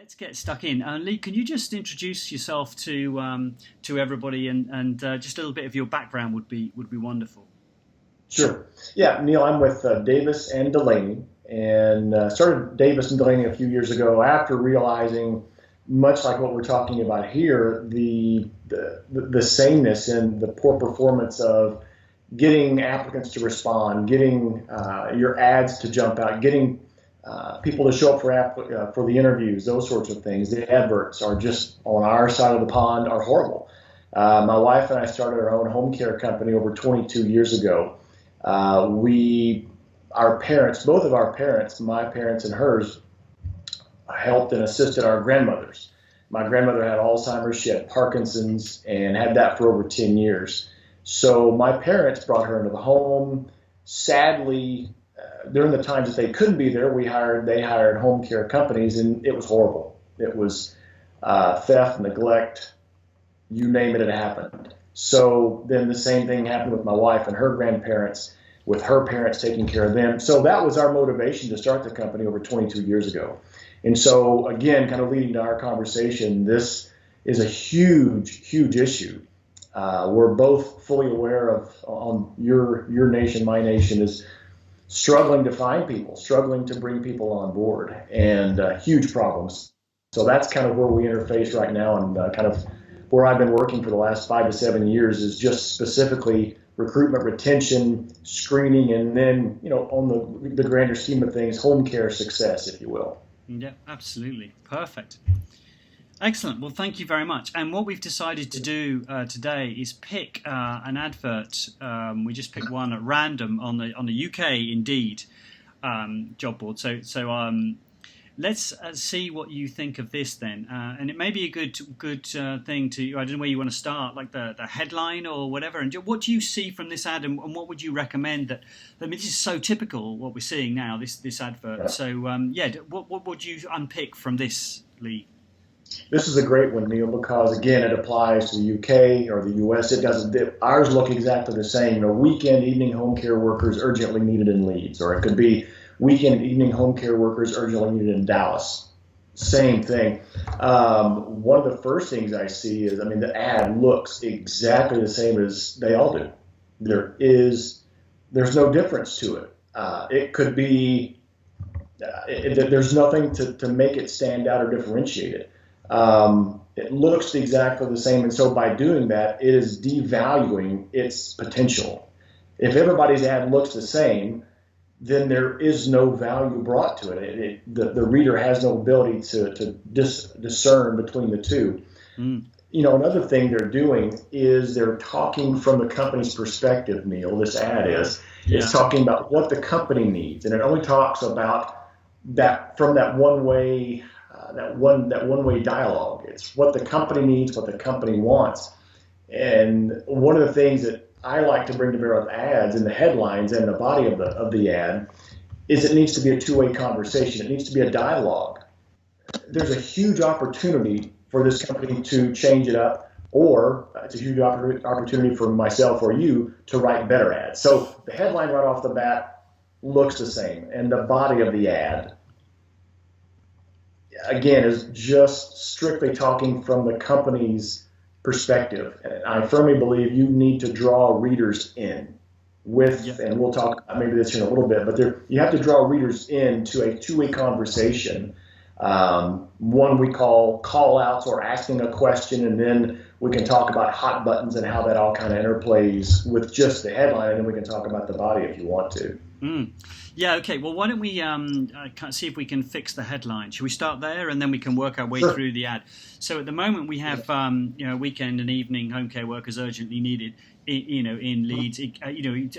Let's get stuck in. Leigh, can you just introduce yourself to everybody, and just a little bit of your background would be wonderful. Sure. Yeah, Neil, I'm with Davis and Delaney, and started Davis and Delaney a few years ago after realizing, much like what we're talking about here, the sameness in the poor performance of getting applicants to respond, getting your ads to jump out, getting people to show up for the interviews, those sorts of things. The adverts are just on our side of the pond are horrible. My wife and I started our own home care company over 22 years ago. Our parents, both of our parents, my parents and hers, helped and assisted our grandmothers. My grandmother had Alzheimer's, she had Parkinson's, and had that for over 10 years. So my parents brought her into the home. Sadly, during the times that they couldn't be there, they hired home care companies, and it was horrible. It was theft, neglect, you name it, it happened. So then the same thing happened with my wife and her grandparents, with her parents taking care of them. So that was our motivation to start the company over 22 years ago. And so again, kind of leading to our conversation, this is a huge, huge issue. We're both fully aware of, on your nation, my nation, is struggling to find people, struggling to bring people on board, and huge problems. So that's kind of where we interface right now, and kind of where I've been working for the last 5 to 7 years is just specifically recruitment, retention, screening, and then, on the grander scheme of things, home care success, if you will. Yeah, absolutely. Perfect. Excellent. Well, thank you very much. And what we've decided to do today is pick an advert. We just picked one at random on the UK Indeed job board. So let's see what you think of this then. And it may be a good thing to, I don't know where you want to start, like the headline or whatever. And what do you see from this ad, and what would you recommend that? I mean, this is so typical what we're seeing now. This advert. Yeah. So what would you unpick from this, Leigh? This is a great one, Neil, because again, it applies to the UK or the US. It doesn't. Ours look exactly the same. Weekend evening home care workers urgently needed in Leeds, or it could be weekend evening home care workers urgently needed in Dallas. Same thing. One of the first things I see is, the ad looks exactly the same as they all do. There's no difference to it. It could be. There's nothing to make it stand out or differentiate it. It looks exactly the same, and so by doing that, it is devaluing its potential. If everybody's ad looks the same, then there is no value brought to it. The reader has no ability to discern between the two. Another thing they're doing is they're talking from the company's perspective, Neil. This ad is. It's talking about what the company needs, and it only talks about that from that one-way dialogue. It's what the company needs, what the company wants. And one of the things that I like to bring to bear with ads in the headlines and the body of the ad is it needs to be a two-way conversation. It needs to be a dialogue. There's a huge opportunity for this company to change it up, or it's a huge opportunity for myself or you to write better ads. So the headline right off the bat looks the same, and the body of the ad, again, is just strictly talking from the company's perspective. And I firmly believe you need to draw readers in and we'll talk about maybe this in a little bit, but you have to draw readers into a two-way conversation. One we call outs, or asking a question, and then we can talk about hot buttons and how that all kind of interplays with just the headline, and then we can talk about the body if you want to. Yeah, okay. Well, why don't we see if we can fix the headline? Should we start there, and then we can work our way through the ad? So at the moment we have weekend and evening home care workers urgently needed, in Leeds.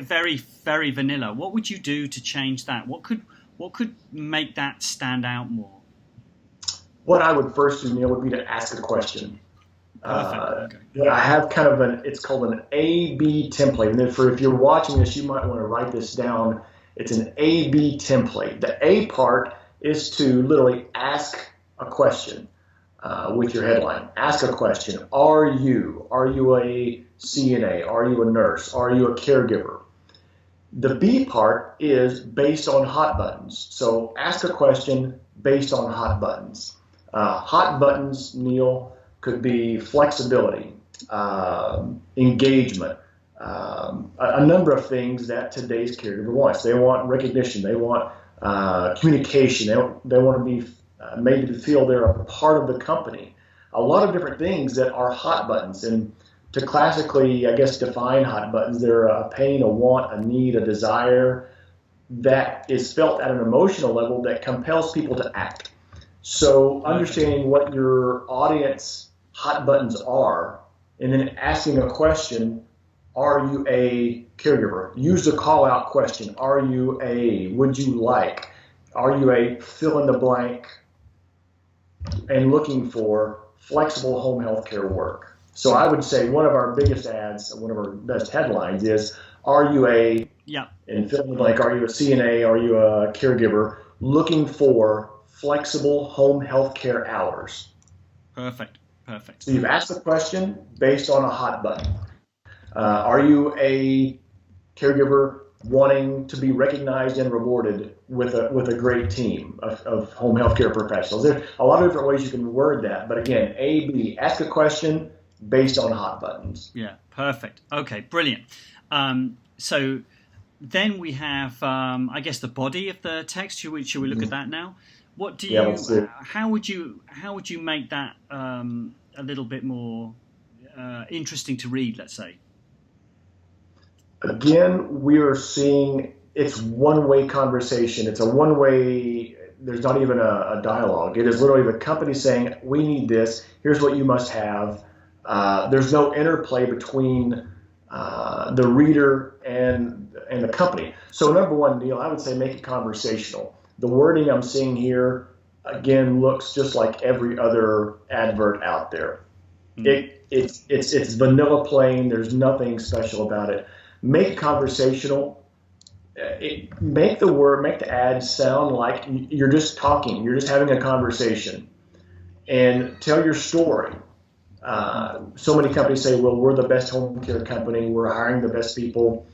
Very, very vanilla. What would you do to change that? What could make that stand out more? What I would first do, Neil, would be to ask a question. Okay. I have kind of it's called an A/B template. And if you're watching this, you might want to write this down. It's an A/B template. The A part is to literally ask a question with your headline. Ask a question. Are you a CNA? Are you a nurse? Are you a caregiver? The B part is based on hot buttons. So ask a question based on hot buttons. Hot buttons, Neil, could be flexibility, engagement, a number of things that today's caregiver wants. They want recognition. They want communication. They want to be made to feel they're a part of the company. A lot of different things that are hot buttons. And to classically, I guess, define hot buttons, they're a pain, a want, a need, a desire that is felt at an emotional level that compels people to act. So understanding what your audience hot buttons are, and then asking a question, are you a caregiver? Use the call out question. Are you a, would you like? Are you a fill in the blank? And looking for flexible home health care work. So I would say one of our biggest ads, one of our best headlines is, are you a, and fill in the blank, are you a CNA? Are you a caregiver looking for flexible home health care hours? Perfect. So you've asked the question based on a hot button. Are you a caregiver wanting to be recognized and rewarded with a great team of home health care professionals? There's a lot of different ways you can word that, but again, A, B, ask a question based on hot buttons. Yeah, perfect. Okay, brilliant. So then we have, I guess, the body of the text. Should we look at that now? What do you? How would you make that a little bit more interesting to read? Let's say. Again, we are seeing it's one-way conversation. It's a one-way. There's not even a dialogue. It is literally the company saying, "We need this. Here's what you must have." There's no interplay between the reader and the company. So number one, Neil, I would say make it conversational. The wording I'm seeing here, again, looks just like every other advert out there. It's vanilla plain. There's nothing special about it. Make it conversational. Make the ad sound like you're just talking. You're just having a conversation, and tell your story. So many companies say, well, we're the best home care company. We're hiring the best people.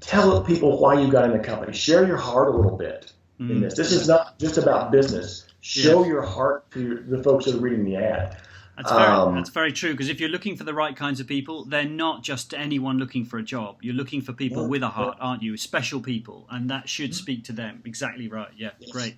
Tell people why you got in the company. Share your heart a little bit in this. This is not just about business. Show your heart to the folks that are reading the ad. That's very true, because if you're looking for the right kinds of people, they're not just anyone looking for a job. You're looking for people with a heart, aren't you? Special people, and that should speak to them. Exactly right. Yeah, great.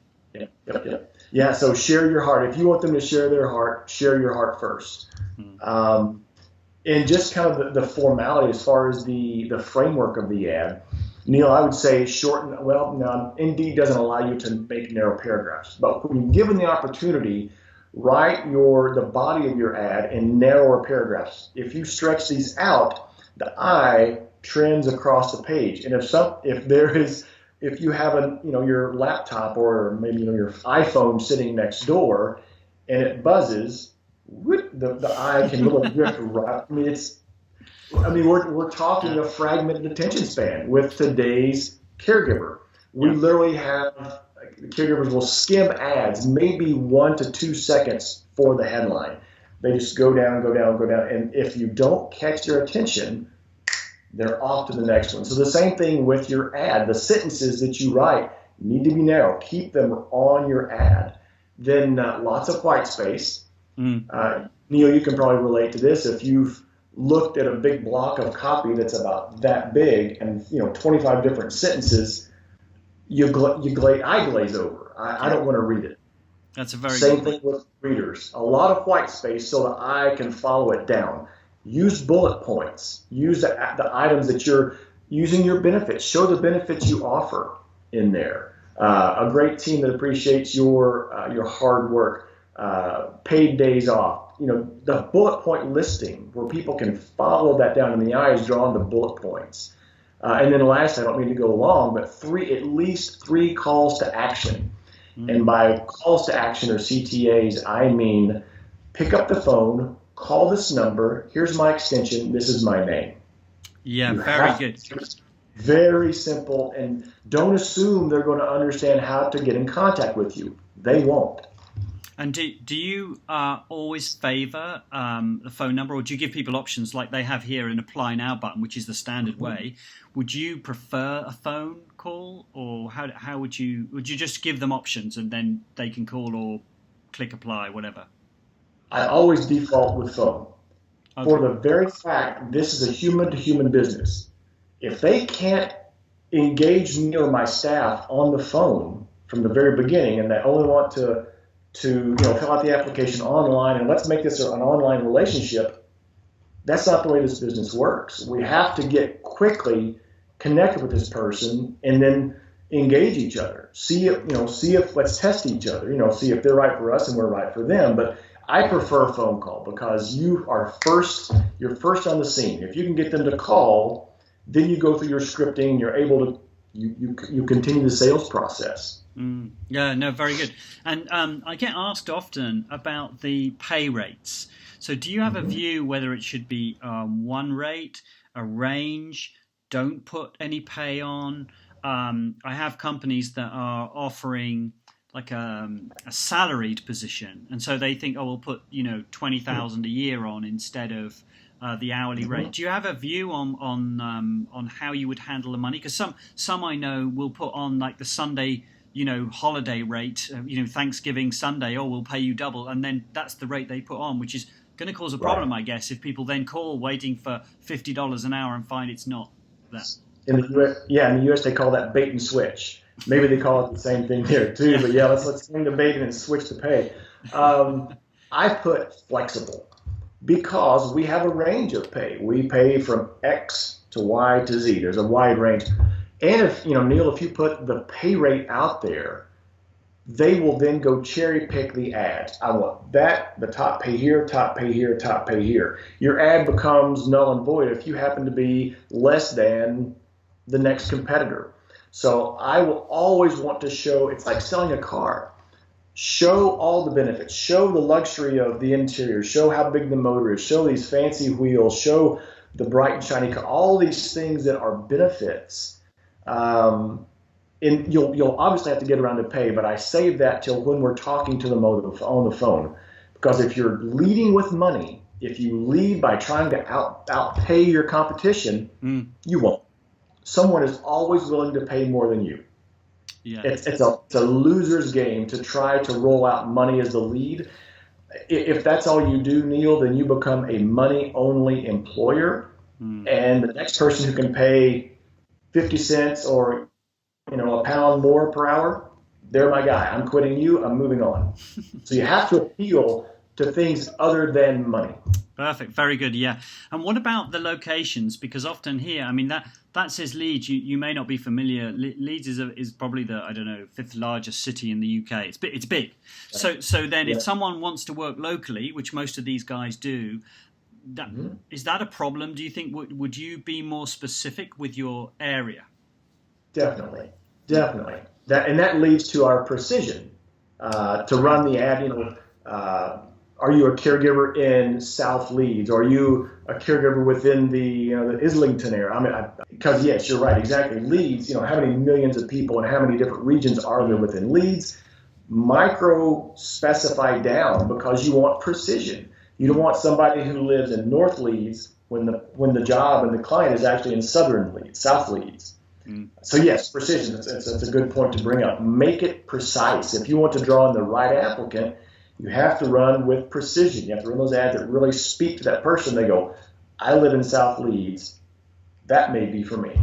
Yeah, so share your heart. If you want them to share their heart, share your heart first. And just kind of the formality as far as the framework of the ad, Neil, I would say shorten. Well, now Indeed doesn't allow you to make narrow paragraphs, but when given the opportunity, write the body of your ad in narrower paragraphs. If you stretch these out, the eye trends across the page, and if you have your laptop or maybe your iPhone sitting next door, and it buzzes, the eye can really drift right. We're talking a fragmented attention span with today's caregiver. We literally have caregivers will skim ads, maybe 1 to 2 seconds for the headline. They just go down, and if you don't catch their attention, they're off to the next one. So the same thing with your ad. The sentences that you write need to be narrow. Keep them on your ad. Then lots of white space. Neil, you can probably relate to this. If you've looked at a big block of copy that's about that big and 25 different sentences, I glaze over. I don't want to read it. That's a very same thing with readers. A lot of white space so the eye can follow it down. Use bullet points. Use the items that you're using, your benefits. Show the benefits you offer in there. A great team that appreciates your hard work. Paid days off. The bullet point listing where people can follow that down, and the eye is drawn to bullet points. And then last, I don't mean to go long, but at least three calls to action. And by calls to action or CTAs, I mean pick up the phone, call this number, here's my extension, this is my name. Yeah, very good. Very simple, and don't assume they're going to understand how to get in contact with you. They won't. And do you always favor the phone number, or do you give people options like they have here an Apply Now button, which is the standard way? Would you prefer a phone call, or how would you just give them options and then they can call or click apply, whatever? I always default with phone. Okay. For the very fact this is a human-to-human business. If they can't engage me or my staff on the phone from the very beginning, and they only want to fill out the application online, and let's make this an online relationship, that's not the way this business works. We have to get quickly connected with this person and then engage each other. See if let's test each other. See if they're right for us and we're right for them. But I prefer phone call because you're first on the scene. If you can get them to call, then you go through your scripting. You're able to you continue the sales process. Yeah, no, very good. And I get asked often about the pay rates. So do you have a view whether it should be one rate, a range, don't put any pay on? I have companies that are offering like a salaried position, and so they think, we'll put 20,000 a year on instead of the hourly rate. Do you have a view on how you would handle the money? Because some I know will put on like the Sunday holiday rate, Thanksgiving Sunday, we'll pay you double, and then that's the rate they put on, which is going to cause a problem, I guess, if people then call waiting for $50 an hour and find it's not that. In the US they call that bait and switch. Maybe they call it the same thing here too, but yeah, let's swing the bait and switch the pay. I put flexible because we have a range of pay. We pay from X to Y to Z. There's a wide range. And if Neil, if you put the pay rate out there, they will then go cherry pick the ads. I want that, the top pay here, top pay here, top pay here. Your ad becomes null and void if you happen to be less than the next competitor. So I will always want to show, it's like selling a car. Show all the benefits, show the luxury of the interior, show how big the motor is, show these fancy wheels, show the bright and shiny car, all these things that are benefits. And you'll obviously have to get around to pay, but I save that till when we're talking to them on the phone. Because if you're leading with money, if you lead by trying to outpay your competition, you won't. Someone is always willing to pay more than you. Yeah. It's a loser's game to try to roll out money as the lead. If that's all you do, Neil, then you become a money-only employer, and the next person who can pay 50 cents or a pound more per hour, they're my guy. I'm quitting you. I'm moving on. So you have to appeal to things other than money. Perfect. Very good. Yeah. And what about the locations? Because often here, I mean, that says Leeds. You may not be familiar. Leeds is probably the, fifth largest city in the UK. It's big. So then if someone wants to work locally, which most of these guys do, is that a problem? Do you think, would you be more specific with your area? Definitely. That leads to our precision to run the ad. Are you a caregiver in South Leeds? Or are you a caregiver within the Islington area? Because yes, you're right, exactly. Leeds, how many millions of people and how many different regions are there within Leeds? Micro specify down because you want precision. You don't want somebody who lives in North Leeds when the job and the client is actually in Southern Leeds, South Leeds. So yes, precision. It's a good point to bring up. Make it precise. If you want to draw in the right applicant, you have to run with precision. You have to run those ads that really speak to that person. They go, I live in South Leeds. That may be for me.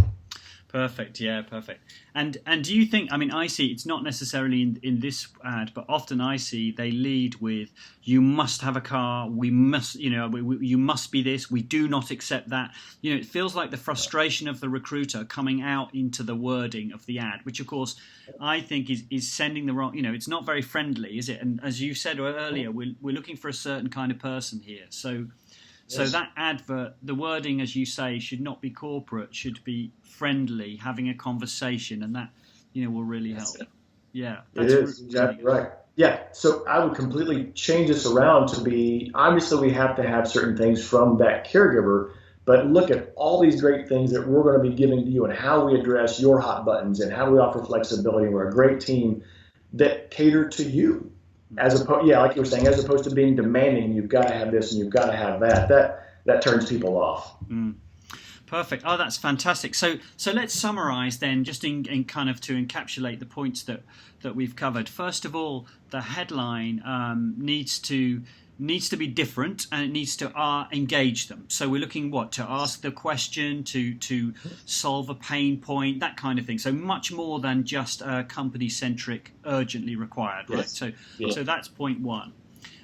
Perfect. Yeah, perfect. And do you think, I see it's not necessarily in this ad, but often I see they lead with, you must have a car, we must, you must be this, we do not accept that. It feels like the frustration of the recruiter coming out into the wording of the ad, which of course I think is sending the wrong, it's not very friendly, is it? And as you said earlier, we're looking for a certain kind of person here. So that advert, the wording, as you say, should not be corporate, should be friendly, having a conversation, and that, will really help. Yeah. It is, exactly right. Yeah, so I would completely change this around to be, obviously we have to have certain things from that caregiver, but look at all these great things that we're going to be giving to you and how we address your hot buttons and how we offer flexibility. We're a great team that cater to you. As opposed, like you were saying, as opposed to being demanding, you've got to have this and you've got to have that. That turns people off. Perfect. Oh, that's fantastic. So let's summarize then, just in kind of to encapsulate the points that we've covered. First of all, the headline needs to be different, and it needs to engage them. So we're looking to ask the question, to solve a pain point, that kind of thing. So much more than just company centric, urgently required, right? Yes. So that's point one,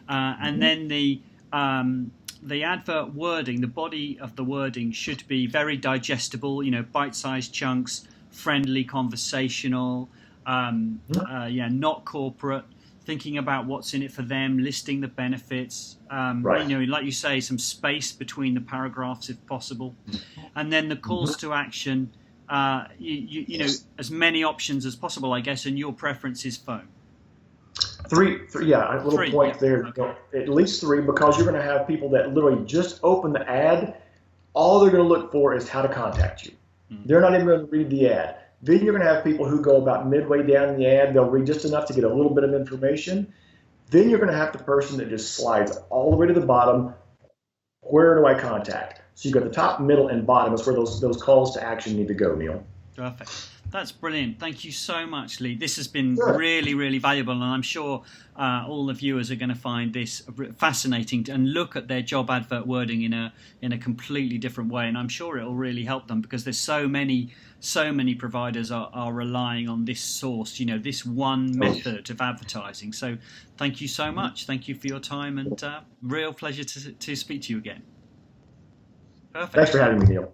and then the advert wording, the body of the wording should be very digestible, bite-sized chunks, friendly, conversational, not corporate, thinking about what's in it for them, listing the benefits, Right. Like you say, some space between the paragraphs if possible. And then the calls to action, as many options as possible, I guess, and your preference is phone. Three, yeah, a little Three, point yeah. there. Okay. At least three, because you're going to have people that literally just open the ad. All they're going to look for is how to contact you. They're not even going to read the ad. Then you're going to have people who go about midway down the ad. They'll read just enough to get a little bit of information. Then you're going to have the person that just slides all the way to the bottom. Where do I contact? So you've got the top, middle, and bottom. That's where those calls to action need to go, Neil. Perfect. That's brilliant. Thank you so much, Leigh. This has been really, really valuable, and I'm sure all the viewers are going to find this fascinating and look at their job advert wording in a completely different way. And I'm sure it will really help them, because there's so many providers are relying on this source, this one method of advertising. So thank you so much. Thank you for your time, and real pleasure to speak to you again. Perfect. Thanks for having me, Neil.